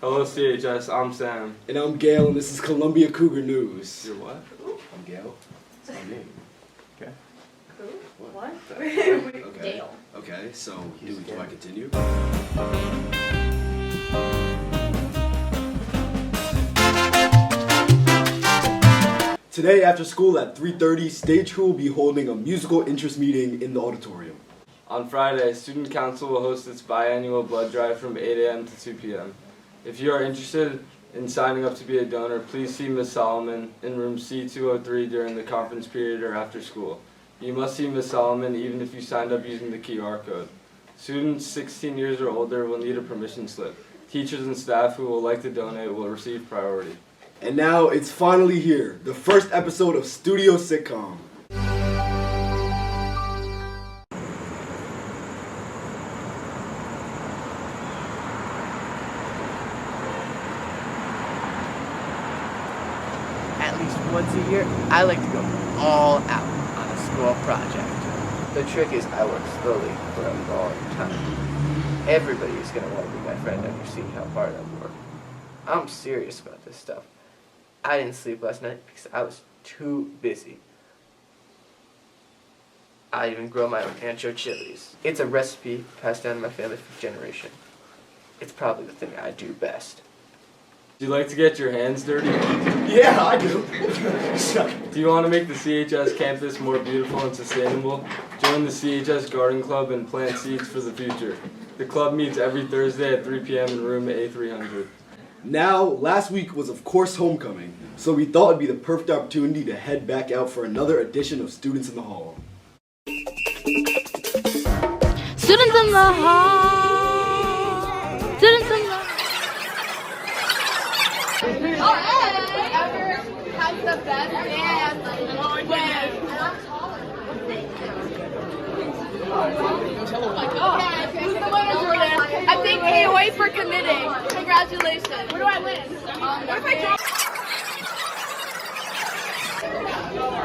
Hello CHS, I'm Sam. And I'm Gail, and this is Columbia Cougar News. You're what? I'm Gail. That's my name. Okay. Who? What? Okay. Gail. Okay, so do I continue? Today after school at 3:30, Stage Crew will be holding a musical interest meeting in the auditorium. On Friday, Student Council will host its biannual blood drive from 8 a.m. to 2 p.m. If you are interested in signing up to be a donor, please see Ms. Solomon in room C203 during the conference period or after school. You must see Ms. Solomon even if you signed up using the QR code. Students 16 years or older will need a permission slip. Teachers and staff who will like to donate will receive priority. And now it's finally here, the first episode of Studio Sitcom. At least once a year, I like to go all out on a school project. The trick is I work slowly for a long time. Everybody is going to want to be my friend after seeing how hard I work. I'm serious about this stuff. I didn't sleep last night because I was too busy. I even grow my own ancho chilies. It's a recipe passed down to my family for generation. It's probably the thing I do best. Do you like to get your hands dirty? Yeah, I do. Do you want to make the CHS campus more beautiful and sustainable? Join the CHS Garden Club and plant seeds for the future. The club meets every Thursday at 3 p.m. in room A300. Now, last week was of course homecoming, so we thought it'd be the perfect opportunity to head back out for another edition of Students in the Hall. Students in the hall. Students in the Whoever has the best dance wins. Okay, who's the winner, Jordan? I think can't wait for committing. Congratulations. What do I win? What if I draw?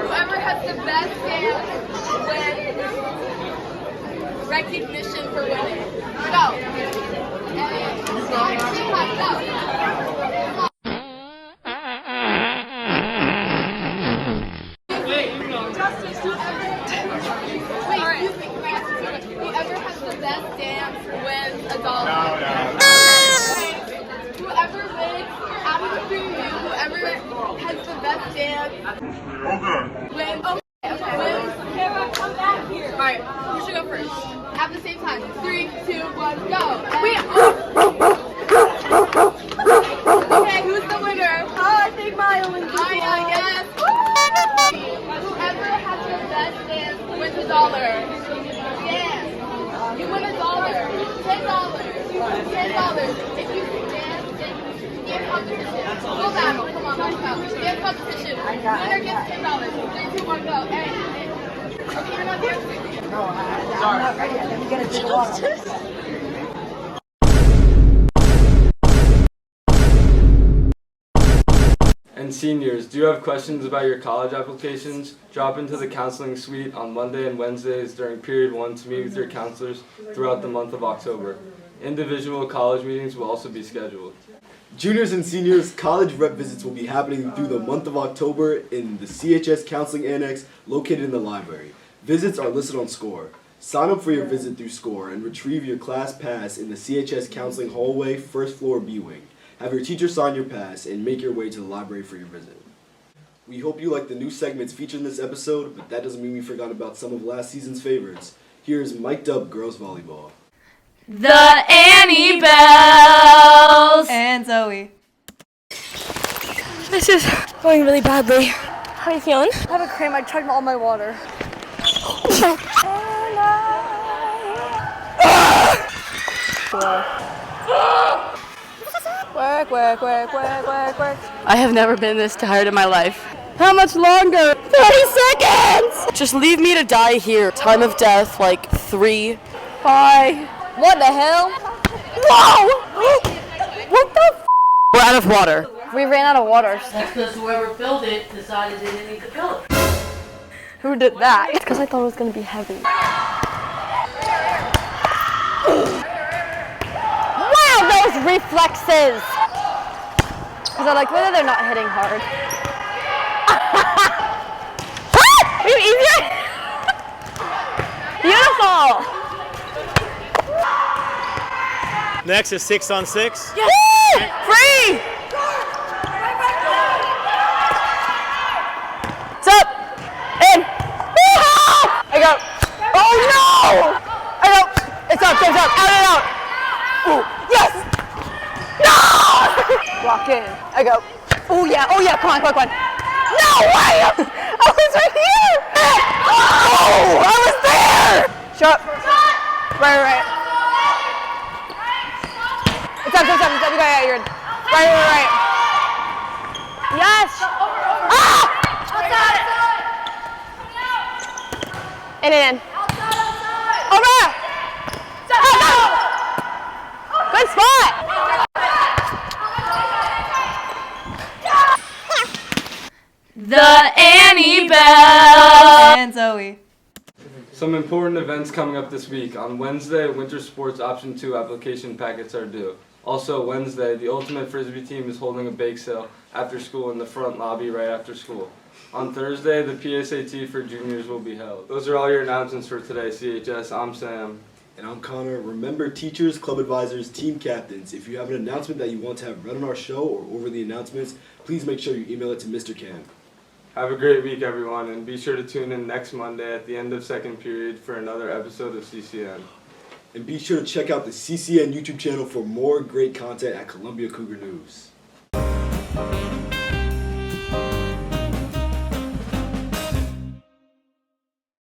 Whoever has the best dance wins recognition for winning. Go. Go. Whoever has the best dance wins a dollar. Whoever wins, out of the three of you, whoever has the best dance wins. Wins. Come back here. Alright, who should go first? At the same time. 3, 2, 1, go. Okay, who's the winner? I think Maya wins. Maya, yes. Whoever has the best dance wins a dollar. Yes. You win a dollar. $10. $10. If you dance, then give competition. Go battle. Come on, let's go. Give competition. Winner gets $10. 3, 2, 1, go. Hey. Okay, you're not dancing. No, I'm not ready yet. Let me get a drink of water. And seniors, do you have questions about your college applications? Drop into the counseling suite on Monday and Wednesdays during period 1 to meet with your counselors throughout the month of October. Individual college meetings will also be scheduled. Juniors and seniors, college rep visits will be happening through the month of October in the CHS Counseling Annex located in the library. Visits are listed on SCORE. Sign up for your visit through SCORE and retrieve your class pass in the CHS Counseling Hallway, first floor B wing. Have your teacher sign your pass and make your way to the library for your visit. We hope you like the new segments featured in this episode, but that doesn't mean we forgot about some of last season's favorites. Here's Mic'd Up Girls Volleyball. The Annie Bells. And Zoe. This is going really badly. How are you feeling? I have a cramp. I chugged all my water. Work, work, work, work, work, work. I have never been this tired in my life. How much longer? 30 seconds! Just leave me to die here. Time of death, like 3. Bye. What the hell? Whoa! What the f? We're out of water. We ran out of water. That's because whoever filled it decided they didn't need to fill it. Who did that? It's because I thought it was going to be heavy. Wow, those reflexes! Because I like whether they're not hitting hard. Are you easier? Beautiful! Next is 6-on-6. Yes! Free! It's up! In! I go! Oh no! I go! It's up, goes up, out and out! Ooh, yes! No! Walk in. I go. Oh yeah, come on. No way! I was right here! Oh! I was there! Shut up. Right. It's up. You got it, you're in. Right. Yes! Ah! In. Over! Good spot! The Annie Bell. And Zoe. Some important events coming up this week. On Wednesday, Winter Sports Option 2 application packets are due. Also Wednesday, the Ultimate Frisbee team is holding a bake sale after school in the front lobby right after school. On Thursday, the PSAT for juniors will be held. Those are all your announcements for today, CHS. I'm Sam. And I'm Connor. Remember, teachers, club advisors, team captains, if you have an announcement that you want to have read on our show or over the announcements, please make sure you email it to Mr. Cam. Have a great week, everyone, and be sure to tune in next Monday at the end of second period for another episode of CCN. And be sure to check out the CCN YouTube channel for more great content at Columbia Cougar News.